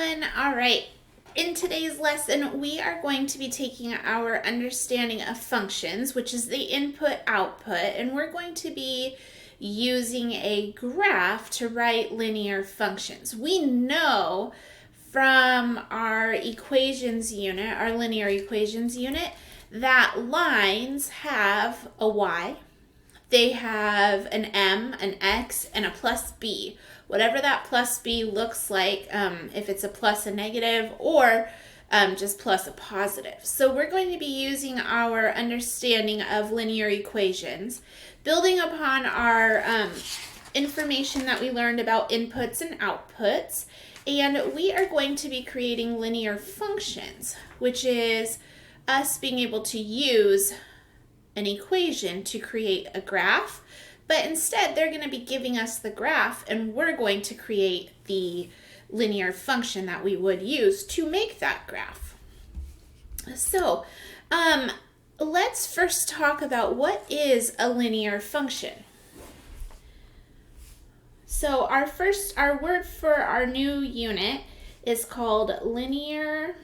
everyone. All right. In today's lesson, we are going to be taking our understanding of functions, which is the input-output, and we're going to be using a graph to write linear functions. We know from our equations unit, our linear equations unit, that lines have a y, they have an m, an x, and a plus b. Whatever that plus b looks like, if it's a plus a negative or just plus a positive. So we're going to be using our understanding of linear equations, building upon our information that we learned about inputs and outputs, and we are going to be creating linear functions, which is us being able to use an equation to create a graph, but instead they're going to be giving us the graph and we're going to create the linear function that we would use to make that graph. So let's first talk about what is a linear function. So our word for our new unit is called linear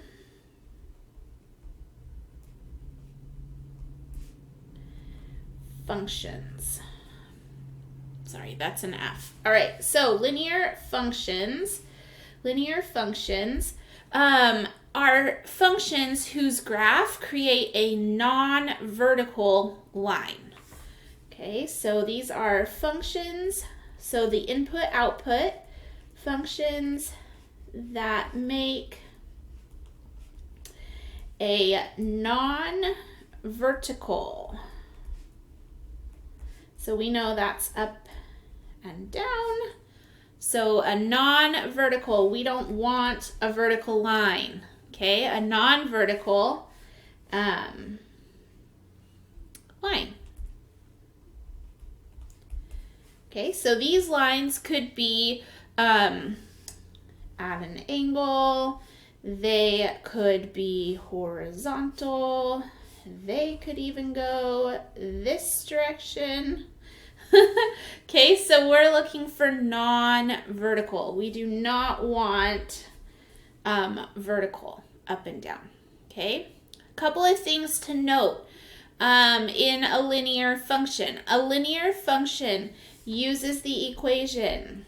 functions. Sorry, that's an F. All right, so linear functions are functions whose graph create a non-vertical line. Okay, so these are functions, so the input-output functions that make a non-vertical. So we know that's up and down. So a non-vertical, we don't want a vertical line, okay? A non-vertical line. Okay, so these lines could be at an angle, they could be horizontal, they could even go this direction. Okay, so we're looking for non-vertical. We do not want vertical up and down. Okay, a couple of things to note in a linear function. A linear function uses the equation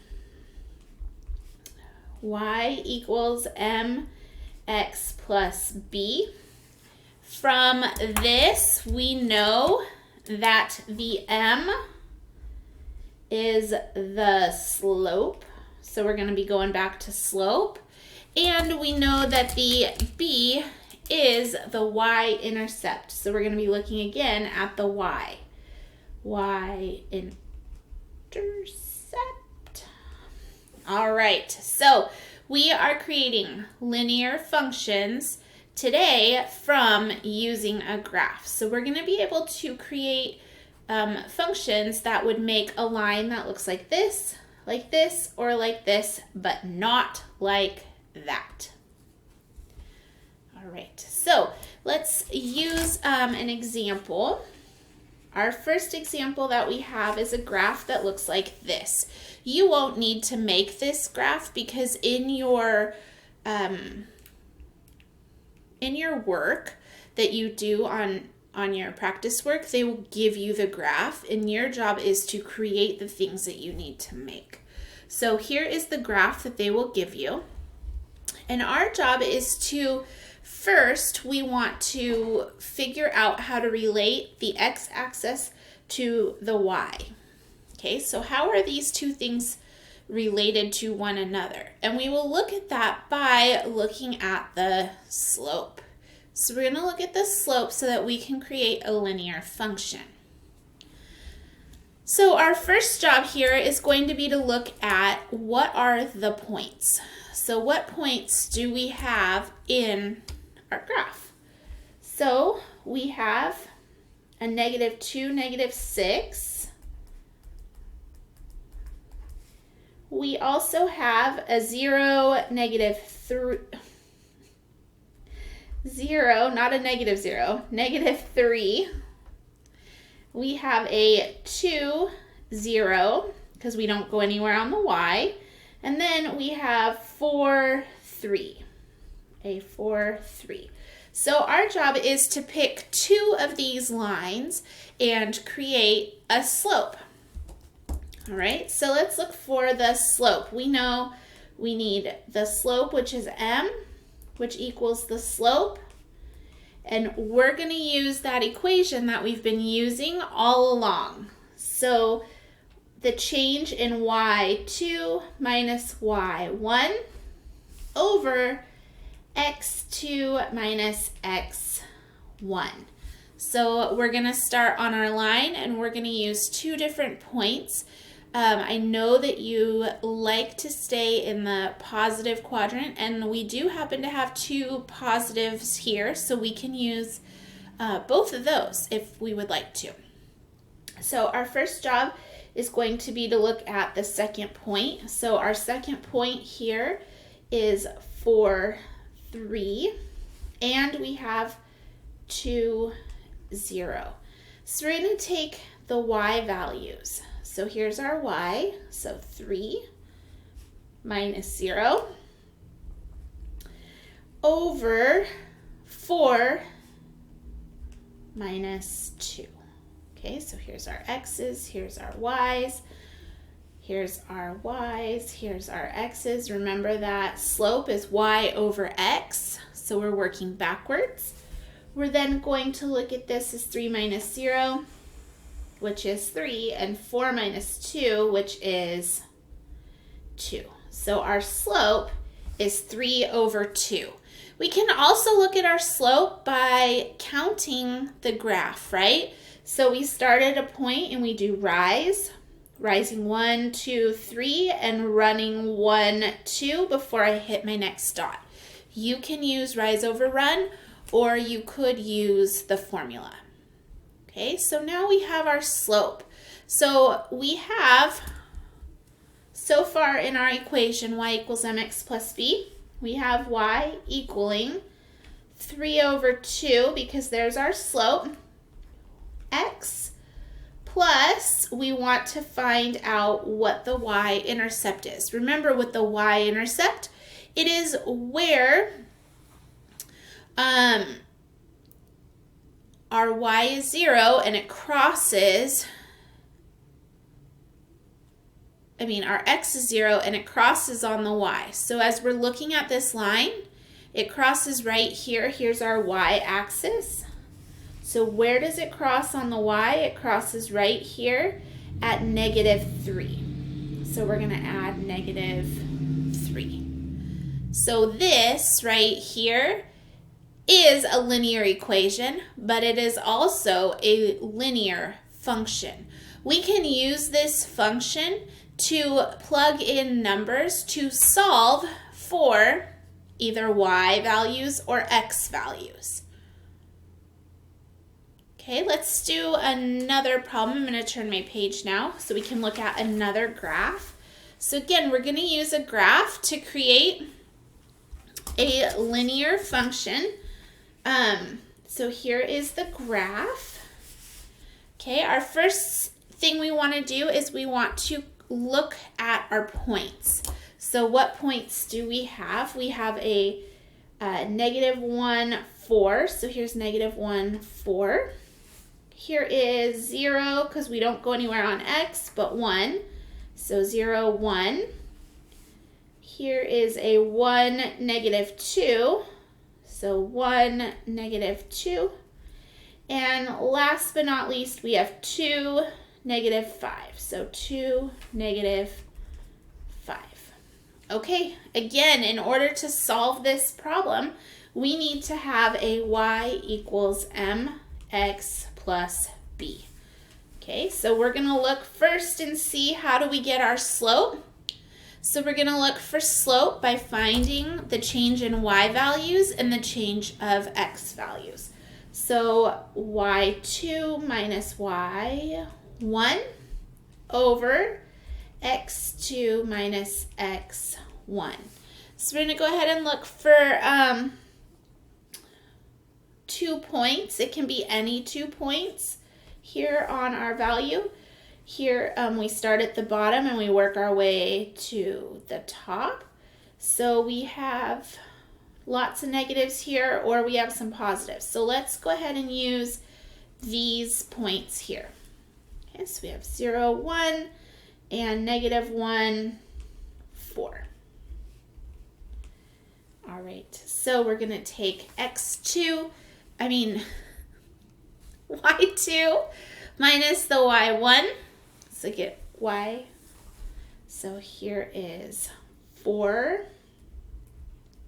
y equals mx plus b. From this, we know that the m is the slope. So we're going to be going back to slope. And we know that the b is the y-intercept. So we're going to be looking again at the y. Y-intercept. All right. So we are creating linear functions today from using a graph. So we're going to be able to create functions that would make a line that looks like this, or like this, but not like that. All right, so let's use an example. Our first example that we have is a graph that looks like this. You won't need to make this graph because in your work that you do on your practice work, they will give you the graph, and your job is to create the things that you need to make. So here is the graph that they will give you, and our job is to first, we want to figure out how to relate the x-axis to the y. Okay, so how are these two things related to one another? And we will look at that by looking at the slope. So we're going to look at the slope so that we can create a linear function. So our first job here is going to be to look at what are the points. So what points do we have in our graph? So we have a -2, -6. We also have a 0, -3. 0, not a -0, -3. We have a 2, 0, because we don't go anywhere on the y. And then we have 4, 3. A4, 3. So our job is to pick 2 of these lines and create a slope. All right, so let's look for the slope. We know we need the slope, which is m, which equals the slope. And we're going to use that equation that we've been using all along. So the change in y2 minus y1 over x2 minus x1. So we're going to start on our line and we're going to use 2 different points. I know that you like to stay in the positive quadrant, and we do happen to have 2 positives here, so we can use both of those if we would like to. So our first job is going to be to look at the second point. So our second point here is 4, 3, and we have 2, 0. So we're going to take the y values. So here's our y, so 3 minus 0 over 4 minus 2. Okay, so here's our x's, here's our y's, here's our y's, here's our x's. Remember that slope is y over x, so we're working backwards. We're then going to look at this as 3 minus 0, which is 3, and 4 minus 2, which is 2. So our slope is 3 over 2. We can also look at our slope by counting the graph, right? So we start at a point and we do rise, rising 1, 2, 3, and running 1, 2 before I hit my next dot. You can use rise over run, or you could use the formula. Okay, so now we have our slope. So we have, so far in our equation, y equals mx plus b, we have y equaling 3 over 2, because there's our slope, x, plus we want to find out what the y-intercept is. Remember, with the y-intercept, it is where our y is 0 and it crosses, our x is 0 and it crosses on the y. So as we're looking at this line, it crosses right here. Here's our y-axis. So where does it cross on the y? It crosses right here at -3. So we're going to add -3. So this right here is a linear equation, but it is also a linear function. We can use this function to plug in numbers to solve for either y values or x values. Okay, let's do another problem. I'm going to turn my page now so we can look at another graph. So again, we're going to use a graph to create a linear function. So here is the graph. Okay, our first thing we want to do is we want to look at our points. So what points do we have? We have a -1, 4. So here's -1, 4. Here is 0 because we don't go anywhere on x, but 1. So 0, 1. Here is a 1, -2. So 1, -2. And last but not least, we have 2, -5. So 2, -5. Okay, again, in order to solve this problem, we need to have a y equals mx plus b. Okay, so we're going to look first and see how do we get our slope. So we're going to look for slope by finding the change in y values and the change of x values. So y2 minus y1 over x2 minus x1. So we're going to go ahead and look for 2 points. It can be any 2 points here on our value. Here we start at the bottom and we work our way to the top. So we have lots of negatives here, or we have some positives. So let's go ahead and use these points here. Okay, so we have 0, 1, and -1, 4. All right, so we're going to take y2 minus the y1. So get y. So here is 4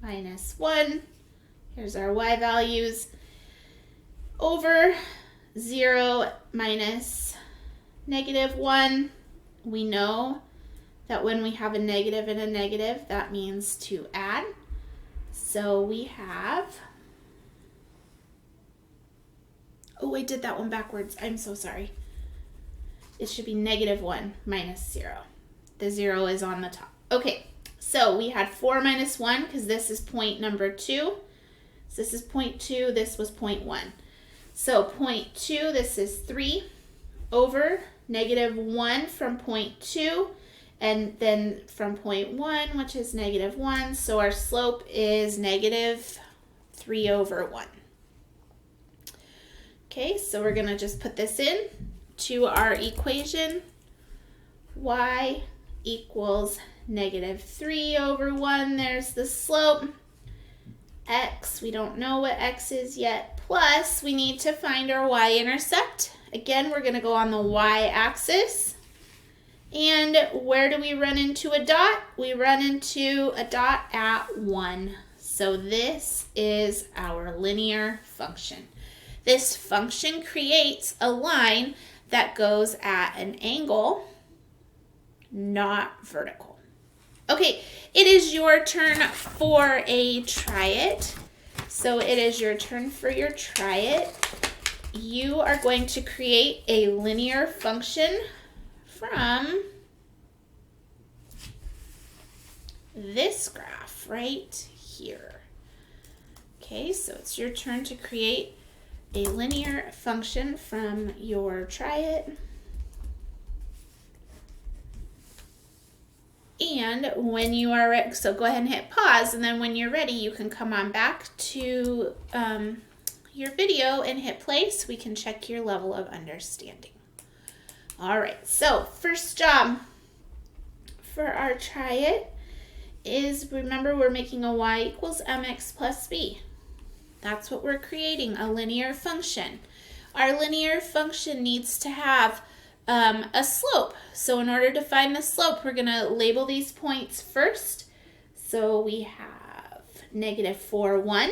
minus 1. Here's our y values. Over 0 minus -1. We know that when we have a negative and a negative, that means to add. So we have, oh, I did that one backwards. I'm so sorry. It should be -1 minus 0. The 0 is on the top. Okay, so we had 4 minus 1 because this is point number 2. So this is point 2, this was point 1. So point 2, this is 3 over -1 from point 2, and then from point 1, which is -1. So our slope is -3 over 1. Okay, so we're going to just put this in to our equation. Y equals -3 over 1. There's the slope. X, we don't know what x is yet. Plus, we need to find our y-intercept. Again, we're going to go on the y-axis. And where do we run into a dot? We run into a dot at 1. So this is our linear function. This function creates a line that goes at an angle, not vertical. Okay, it is your turn for a try it. So it is your turn for your try it. You are going to create a linear function from this graph right here. Okay, so it's your turn to create a linear function from your try it. And when you are ready, so go ahead and hit pause, and then when you're ready, you can come on back to your video and hit play so we can check your level of understanding. All right, so first job for our try it is, remember, we're making a y equals mx plus b. That's what we're creating, a linear function. Our linear function needs to have a slope. So in order to find the slope, we're going to label these points first. So we have -4, 1.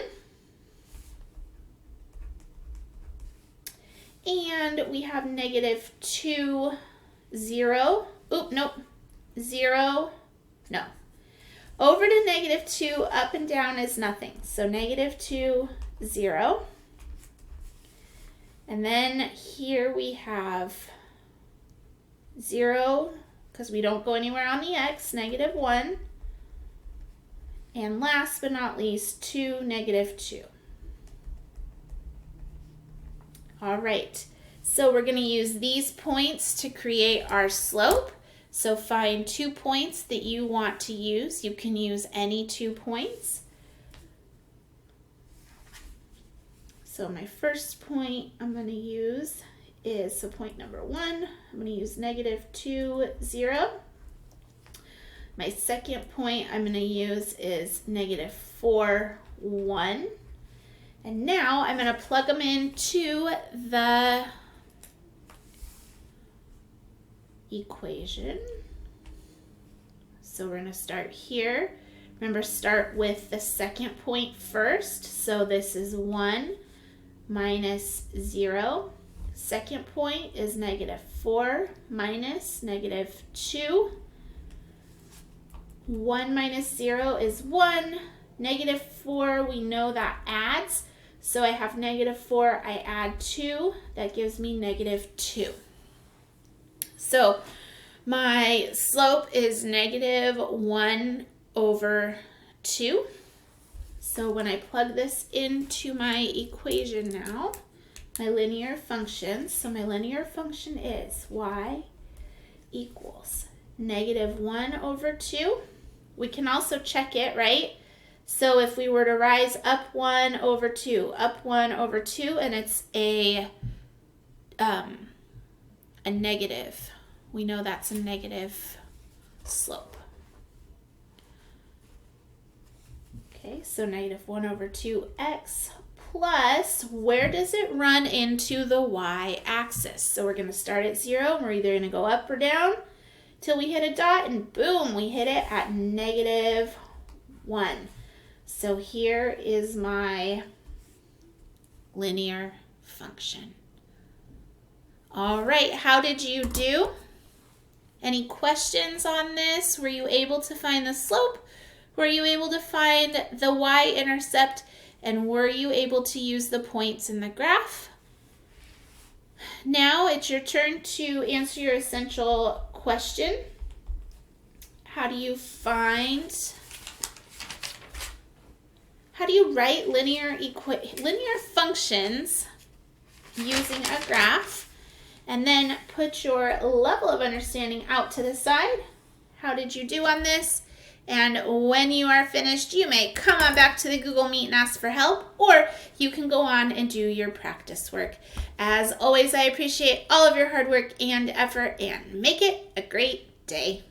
And we have -2, 0. Oop, nope. 0, no. Over to -2, up and down is nothing. So -2, 0. And then here we have 0, because we don't go anywhere on the x, -1. And last but not least, 2, -2. All right, so we're going to use these points to create our slope. So find 2 points that you want to use. You can use any 2 points. So my first point I'm going to use is, so point number 1, I'm going to use -2, 0. My second point I'm going to use is -4, 1. And now I'm going to plug them into the equation. So we're going to start here. Remember, start with the second point first. So this is 1 minus 0. Second point is -4 minus -2. 1 minus 0 is 1. -4, we know that adds. So I have -4, I add 2. That gives me -2. So my slope is -1 over 2. So when I plug this into my equation now, my linear function, so my linear function is y equals -1 over 2 We can also check it, right? So if we were to rise up 1 over 2, up 1 over 2, and it's a negative. We know that's a negative slope. Okay, so negative 1 over 2x plus, where does it run into the y-axis? So we're going to start at 0, and we're either going to go up or down till we hit a dot, and boom, we hit it at negative 1. So here is my linear function. All right, how did you do? Any questions on this? Were you able to find the slope? Were you able to find the y-intercept? And were you able to use the points in the graph? Now it's your turn to answer your essential question. How do you write linear functions using a graph? And then put your level of understanding out to the side. How did you do on this? And when you are finished, you may come on back to the Google Meet and ask for help, or you can go on and do your practice work. As always, I appreciate all of your hard work and effort, and make it a great day.